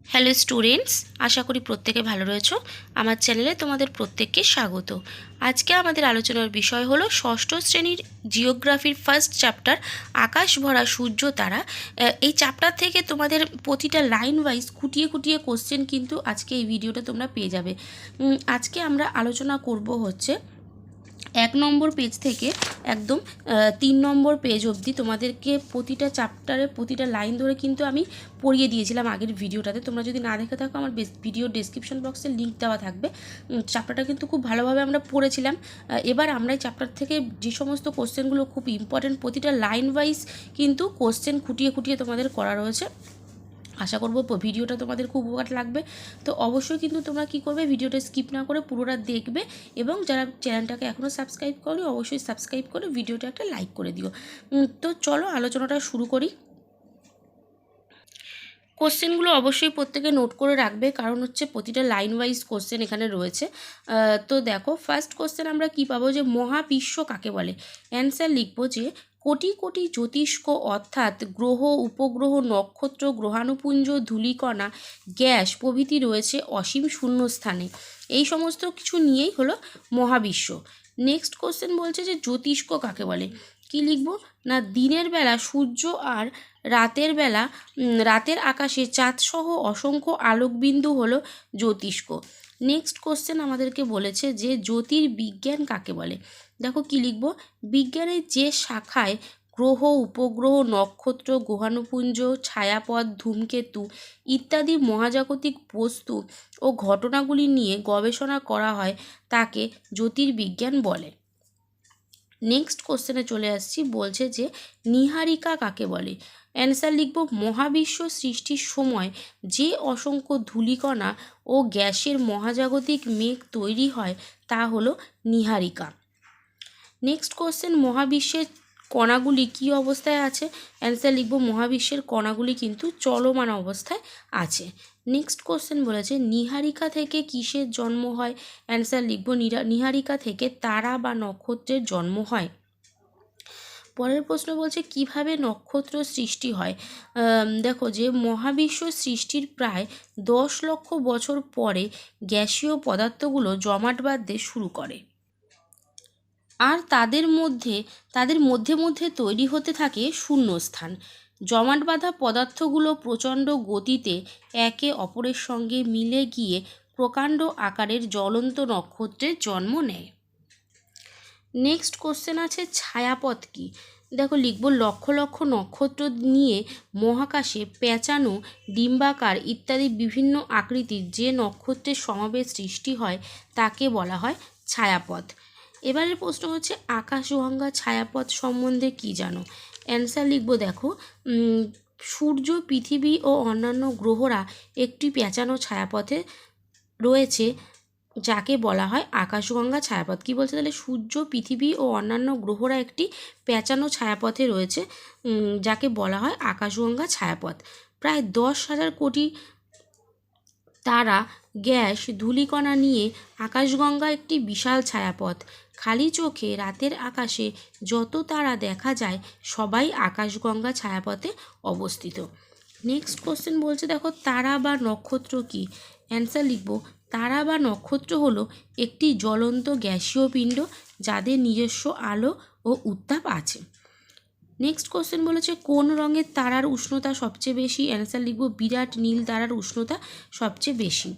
Hello students, আশা করি প্রত্যেকে ভালো রয়েছো। আমার চ্যানেলে তোমাদের প্রত্যেককে স্বাগত। আজকে আমাদের আলোচনার বিষয় হলো ষষ্ঠ শ্রেণীর জিওগ্রাফির ফার্স্ট চ্যাপ্টার আকাশ ভরা সূর্য তারা। এই চ্যাপ্টার থেকে তোমাদের প্রতিটা লাইন ওয়াইজ খুঁটিয়ে খুঁটিয়ে কোশ্চেন কিন্তু আজকে এই ভিডিওটা তোমরা পেয়ে যাবে। আজকে আমরা আলোচনা করব হচ্ছে 1 নম্বর পেজ থেকে একদম 3 নম্বর পেজ অবধি। তোমাদেরকে প্রতিটা চ্যাপ্টারে প্রতিটা লাইন ধরে কিন্তু আমি পড়িয়ে দিয়েছিলাম আগের ভিডিওটাতে। তোমরা যদি না দেখে থাকো, আমার ভিডিও ডেসক্রিপশন বক্সে লিঙ্ক দেওয়া থাকবে। চ্যাপ্টারটা কিন্তু খুব ভালোভাবে আমরা পড়েছিলাম। এবার আমরা এই চ্যাপ্টার থেকে যে সমস্ত কোশ্চেনগুলো খুব ইম্পর্টেন্ট, প্রতিটা লাইন ওয়াইজ কিন্তু কোশ্চেন খুঁটিয়ে খুঁটিয়ে তোমাদের করা রয়েছে। আশা করব ভিডিওটা তোমাদের খুব উপকার লাগবে। তো অবশ্যই কিন্তু তোমরা কি করবে, ভিডিওটা স্কিপ না করে পুরোটা দেখবে, এবং যারা চ্যানেলটাকে এখনও সাবস্ক্রাইব করো অবশ্যই সাবস্ক্রাইব করে ভিডিওটা একটা লাইক করে দিও। তো চলো আলোচনাটা শুরু করি। কোশ্চেনগুলো অবশ্যই প্রত্যেকে নোট করে রাখবে, কারণ হচ্ছে প্রতিটা লাইন ওয়াইজ কোশ্চেন এখানে রয়েছে। তো দেখো, ফার্স্ট কোশ্চেন আমরা কি পাবো, যে মহাবিশ্ব কাকে বলে। অ্যান্সার লিখবো যে কোটি কোটি জ্যোতিষ্ক, অর্থাৎ গ্রহ, উপগ্রহ, নক্ষত্র, গ্রহাণুপুঞ্জ, ধূলিকণা, গ্যাস প্রভৃতি রয়েছে অসীম শূন্যস্থানে। এই সমস্ত কিছু নিয়েই হলো মহাবিশ্ব। নেক্সট কোশ্চেন বলছে যে জ্যোতিষ্ক কাকে বলে। কি লিখবো না, দিনের বেলা সূর্য আর রাতের বেলা রাতের আকাশে চাঁদসহ অসংখ্য আলোকবিন্দু হলো জ্যোতিষ্ক। নেক্সট কোশ্চেন আমাদেরকে বলেছে যে জ্যোতির্বিজ্ঞান কাকে বলে। দেখো কি লিখব, বিজ্ঞানের যে শাখায় গ্রহ, উপগ্রহ, নক্ষত্র, গ্রহাণুপুঞ্জ, ছায়াপথ, ধূমকেতু ইত্যাদি মহাজাগতিক বস্তু ও ঘটনাগুলি নিয়ে গবেষণা করা হয় তাকে জ্যোতির্বিজ্ঞান বলে। নেক্সট কোশ্চেনে চলে আসছি, বলছে যে নীহারিকা কাকে বলে। অ্যান্সার লিখব, মহাবিশ্ব সৃষ্টির সময় যে অসংখ্য ধূলিকণা ও গ্যাসের মহাজাগতিক মেঘ তৈরি হয় তা হলো নীহারিকা। নেক্সট কোশ্চেন, মহাবিশ্বের কণাগুলি কী অবস্থায় আছে। অ্যান্সার লিখব, মহাবিশ্বের কণাগুলি কিন্তু চলমান অবস্থায় আছে। নেক্সট কোশ্চেন বলেছে নীহারিকা থেকে কিসের জন্ম হয়। অ্যান্সার লিখব, নীহারিকা থেকে তারা বা নক্ষত্রের জন্ম হয়। পরের প্রশ্ন বলছে কিভাবে নক্ষত্র সৃষ্টি হয়। দেখো যে মহাবিশ্ব সৃষ্টির প্রায় 10 লক্ষ বছর পরে গ্যাসীয় পদার্থগুলো জমাট বাঁধতে শুরু করে, আর তাদের মধ্যে মধ্যে তৈরি হতে থাকে শূন্যস্থান। জমাট বাঁধা পদার্থগুলো প্রচণ্ড গতিতে একে অপরের সঙ্গে মিলে গিয়ে প্রকাণ্ড আকারের জ্বলন্ত নক্ষত্রের জন্ম নেয়। নেক্সট কোশ্চেন আছে ছায়াপথ কী। দেখো লিখব, লক্ষ লক্ষ নক্ষত্র নিয়ে মহাকাশে পেঁচানো, ডিম্বাকার ইত্যাদি বিভিন্ন আকৃতির যে নক্ষত্রের সমাবেশ সৃষ্টি হয় তাকে বলা হয় ছায়াপথ। এবারের প্রশ্ন হচ্ছে আকাশগঙ্গা ছায়াপথ সম্বন্ধে কি জানো। অ্যান্সার লিখব, দেখো সূর্য, পৃথিবী ও অন্যান্য গ্রহরা একটি পেঁচানো ছায়াপথে রয়েছে যাকে বলা হয় আকাশগঙ্গা ছায়াপথ। কী বলছে তাহলে, সূর্য, পৃথিবী ও অন্যান্য গ্রহরা একটি পেঁচানো ছায়াপথে রয়েছে যাকে বলা হয় আকাশগঙ্গা ছায়াপথ। প্রায় 10,000 কোটি তারা, গ্যাস, ধূলিকণা নিয়ে আকাশগঙ্গা একটি বিশাল ছায়াপথ। খালি চোখে রাতের আকাশে যত তারা দেখা যায় সবাই আকাশগঙ্গা ছায়াপথে অবস্থিত। নেক্সট কোশ্চেন বলছে দেখো, তারা বা নক্ষত্র কী। অ্যান্সার লিখব, তারা বা নক্ষত্র হলো একটি জ্বলন্ত গ্যাসীয় পিণ্ড যাদের নিজস্ব আলো ও উত্তাপ আছে। নেক্সট কোশ্চেন বলেছে কোন রঙের তারার উষ্ণতা সবচেয়ে বেশি। অ্যান্সার লিখব, বিরাট নীল তারার উষ্ণতা সবচেয়ে বেশি।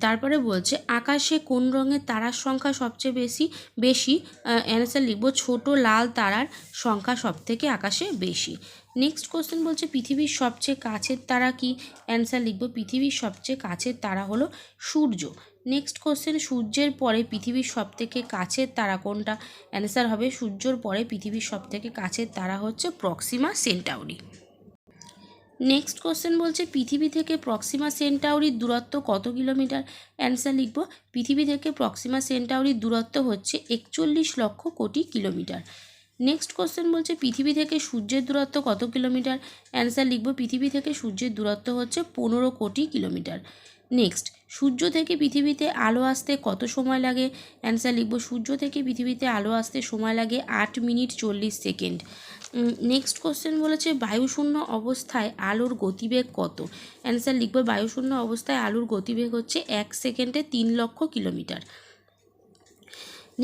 তারপরে বলছে আকাশে কোন রঙের তারার সংখ্যা সবচেয়ে বেশি। অ্যান্সার লিখব, ছোট লাল তারার সংখ্যা সবথেকে আকাশে বেশি। নেক্সট কোশ্চেন বলছে পৃথিবীর সবচেয়ে কাছের তারা কি। অ্যান্সার লিখব, পৃথিবীর সবচেয়ে কাছের তারা হলো সূর্য। নেক্সট কোশ্চেন, সূর্যের পরে পৃথিবীর সবথেকে কাছের তারা কোনটা। অ্যান্সার হবে, সূর্যের পরে পৃথিবীর সবথেকে কাছের তারা হচ্ছে প্রক্সিমা সেন্টাউরি। নেক্সট কোশ্চেন বলছে পৃথিবী থেকে প্রক্সিমা সেন্টাউরির দূরত্ব কত কিলোমিটার। অ্যান্সার লিখব, পৃথিবী থেকে প্রক্সিমা সেন্টাউরির দূরত্ব হচ্ছে 41 lakh crore kilometre. Next question বলছে পৃথিবী থেকে সূর্যের দূরত্ব কত কিলোমিটার। অ্যান্সার লিখব, পৃথিবী থেকে সূর্যের দূরত্ব হচ্ছে 15 কোটি কিলোমিটার। নেক্সট, সূর্য থেকে পৃথিবীতে আলো আসতে কত সময় লাগে? অ্যান্সার লিখব সূর্য থেকে পৃথিবীতে আলো আসতে সময় লাগে 8 মিনিট 40 সেকেন্ড। নেক্সট কোশ্চেন বলেছে বায়ুশূন্য অবস্থায় আলোর গতিবেগ কত? অ্যান্সার লিখব বায়ুশূন্য অবস্থায় আলোর গতিবেগ হচ্ছে 1 সেকেন্ডে 3 লক্ষ কিলোমিটার।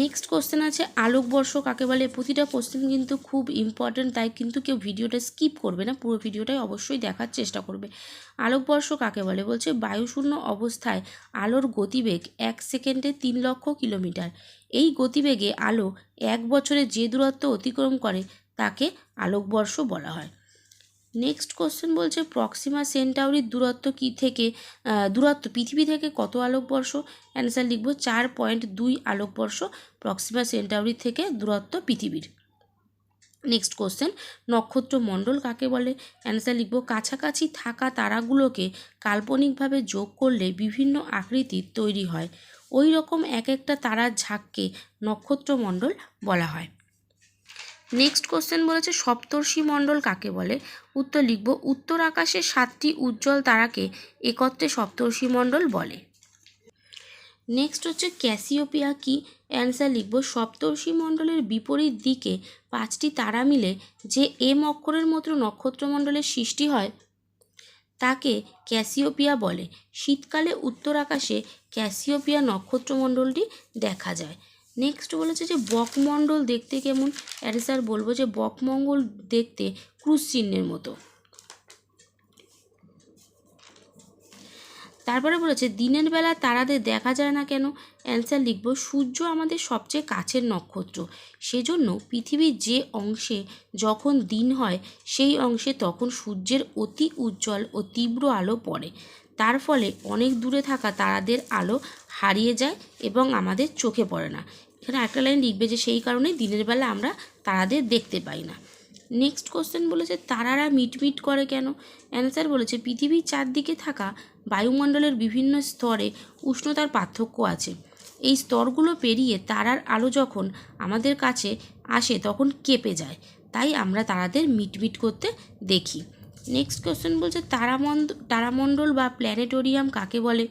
নেক্সট কোশ্চেন আছে আলোকবর্ষ কাকে বলে? প্রতিটা কোশ্চেন কিন্তু খুব ইম্পর্ট্যান্ট, তাই কিন্তু কেউ ভিডিওটা স্কিপ করবে না, পুরো ভিডিওটাই অবশ্যই দেখার চেষ্টা করবে। আলোকবর্ষ কাকে বলে? বলছে বায়ুশূন্য অবস্থায় আলোর গতিবেগ 1 সেকেন্ডে 3 লক্ষ কিলোমিটার। এই গতিবেগে আলো 1 বছরে যে দূরত্ব অতিক্রম করে তাকে আলোকবর্ষ বলা হয়। নেক্সট কোশ্চেন বলছে প্রক্সিমা সেন্টাউরির দূরত্ব পৃথিবী থেকে কত আলোকবর্ষ? অ্যান্সার লিখব 4.2 আলোকবর্ষ প্রক্সিমা সেন্টাউরির থেকে দূরত্ব পৃথিবীর। নেক্সট কোশ্চেন নক্ষত্রমণ্ডল কাকে বলে? অ্যান্সার লিখব কাছাকাছি থাকা তারাগুলোকে কাল্পনিকভাবে যোগ করলে বিভিন্ন আকৃতির তৈরি হয়, ওই রকম এক একটা তারার ঝাঁককে নক্ষত্রমণ্ডল বলা হয়। নেক্সট কোশ্চেন বলেছে সপ্তর্ষি মণ্ডল কাকে বলে? উত্তর লিখব উত্তর আকাশে 7টি উজ্জ্বল তারাকে একত্রে সপ্তর্ষি মণ্ডল বলে। নেক্সট হচ্ছে ক্যাসিওপিয়া কি? অ্যান্সার লিখব সপ্তর্ষি মণ্ডলের বিপরীত দিকে 5টি তারা মিলে যে এম অক্ষরের মতো নক্ষত্রমণ্ডলের সৃষ্টি হয় তাকে ক্যাসিওপিয়া বলে। শীতকালে উত্তর আকাশে ক্যাসিওপিয়া নক্ষত্রমণ্ডলটি দেখা যায়। নেক্সট বলেছে যে বকমণ্ডল দেখতে কেমন? অ্যান্সার বলবো যে বকমঙ্গল দেখতে ক্রুশ চিহ্নের মতো। তারপরে বলেছে দিনের বেলা তারাদের দেখা যায় না কেন? অ্যান্সার লিখব সূর্য আমাদের সবচেয়ে কাছের নক্ষত্র, সেজন্য পৃথিবীর যে অংশে যখন দিন হয় সেই অংশে তখন সূর্যের অতি উজ্জ্বল ও তীব্র আলো পড়ে, তার ফলে অনেক দূরে থাকা তারাদের আলো হারিয়ে যায় এবং আমাদের চোখে পড়ে না। এখানে একটা লাইন লিখবে যে সেই কারণেই দিনের বেলা আমরা তারাদের দেখতে পাই না। নেক্সট কোশ্চেন বলেছে তারারা মিটমিট করে কেন? অ্যান্সার বলেছে পৃথিবীর চারদিকে থাকা বায়ুমণ্ডলের বিভিন্ন স্তরে উষ্ণতার পার্থক্য আছে। এই স্তরগুলো পেরিয়ে তারার আলো যখন আমাদের কাছে আসে তখন কেঁপে যায়, তাই আমরা তারাদের মিটমিট করতে দেখি। নেক্সট কোশ্চেন বলছে তারামণ্ডল বা প্ল্যানেটোরিয়াম কাকে বলে?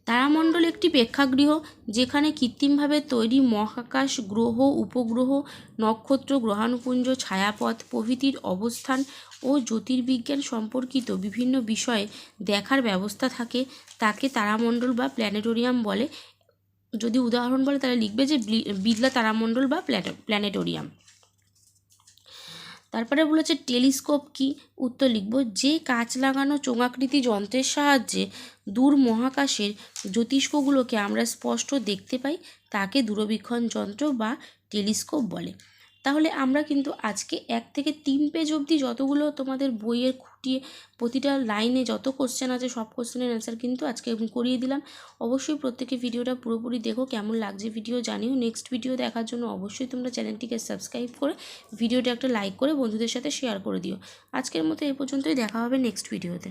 তারামণ্ডল একটি প্রেক্ষাগৃহ যেখানে কৃত্রিমভাবে তৈরি মহাকাশ গ্রহ, উপগ্রহ, নক্ষত্র, গ্রহাণুপুঞ্জ, ছায়াপথ প্রভৃতির অবস্থান ও জ্যোতির্বিজ্ঞান সম্পর্কিত বিভিন্ন বিষয়ে দেখার ব্যবস্থা থাকে, তাকে তারামণ্ডল বা প্ল্যানেটোরিয়াম বলে। যদি উদাহরণ বলে তাহলে লিখবে যে বিড়লা তারামণ্ডল বা প্ল্যানেটোরিয়াম। তারপরে বলেছে টেলিস্কোপ কি? উত্তর লিখব যে কাঁচ লাগানো চোঙাকৃতি যন্ত্রের সাহায্যে দূর মহাকাশের জ্যোতিষ্কগুলোকে আমরা স্পষ্ট দেখতে পাই তাকে দূরবীক্ষণ যন্ত্র বা টেলিস্কোপ বলে। তাহলে আমরা কিন্তু আজকে 1 থেকে 3 পেজ অবধি যতগুলো তোমাদের বইয়ের খুঁটিয়ে প্রতিটা লাইনে যত কোশ্চেন আছে সব কোশ্চেনের অ্যান্সার কিন্তু আজকে আমি করিয়ে দিলাম। অবশ্যই প্রত্যেকে ভিডিওটা পুরোপুরি দেখো, কেমন লাগছে ভিডিও জানিও। নেক্সট ভিডিও দেখার জন্য অবশ্যই তোমরা চ্যানেলটিকে সাবস্ক্রাইব করে ভিডিওটা একটা লাইক করে বন্ধুদের সাথে শেয়ার করে দিও। আজকের মতো এই পর্যন্তই, দেখা হবে নেক্সট ভিডিওতে।